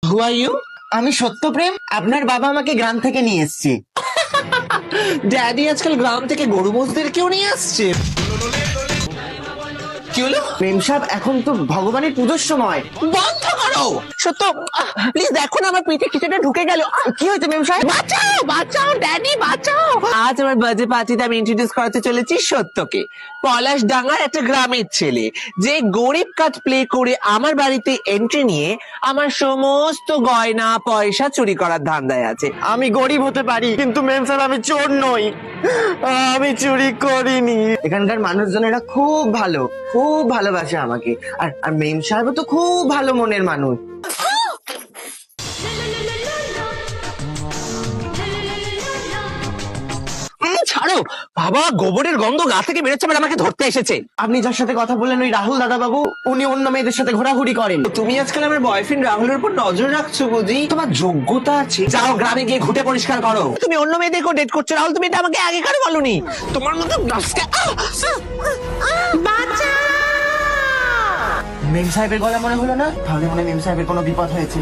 Who are you? আমি সত্যপ্রেম, আপনার বাবা আমাকে গ্রাম থেকে নিয়ে এসছে। ড্যাডি আজকাল গ্রাম থেকে গরু মোষদের কেউ নিয়ে আসছে। কি হলো? প্রেম সাহেব, এখন তো ভগবানের পুজোর সময়। বন্ধ করো সত্য, প্লিজ দেখো না আমার পিঠে কিছুটা ঢুকে গেল। কি হয়েছে মেম সাহেব? বাঁচাও বাঁচাও ড্যাডি বাঁচাও। আজ আমার বার্থডে পার্টিতে আমি ইন্ট্রোডিউস করাতে চলেছি সত্যকে, পলাশ ডাঙ্গার একটা গ্রামের ছেলে, যে গরিব কাজ প্লে করে আমার বাড়িতে এন্ট্রি নিয়ে আমার সমস্ত গয়না পয়সা চুরি করার ধান্দায় আছে। আমি গরিব হতে পারি, কিন্তু মেম সাহেব আমি চোর নই, আমি চুরি করিনি। এখানকার মানুষজনেরা খুব ভালো, খুব ভালোবাসে আমাকে। আর আর মেম সাহেব তো খুব ভালো মনের মানুষ। ছাড়ো বাবা, গোবরের গন্ধ গা থেকে বেরোচ্ছে, আবার আমাকে ধরতে এসেছে। আপনি যার সাথে কথা বললেন ওই রাহুল দাদা বাবু, উনি অন্য মেয়েদের সাথে ঘোরাঘুরি করেন। তুমি আজকাল আমার বয়ফ্রেন্ড রাহুলের উপর নজর রাখছো বুঝি? তোমার যোগ্যতা আছে, যাও গ্রামে গিয়ে ঘুটে পরিষ্কার করো। তুমি অন্য মেয়েদেরকেও ডেট করছো রাহুল, তুমি এটা আমাকে আগে কারো বলনি। তোমার মতো মেম সাহেবের গলা মনে হলো না? তাহলে মনে হয় মেম সাহেবের কোনো বিপদ হয়েছে।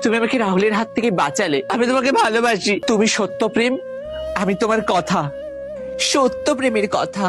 তুমি আমাকে রাহুলের হাত থেকে বাঁচালে, আমি তোমাকে ভালোবাসি। তুমি সত্য প্রেম, আমি তোমার কথা, সত্য প্রেমের কথা।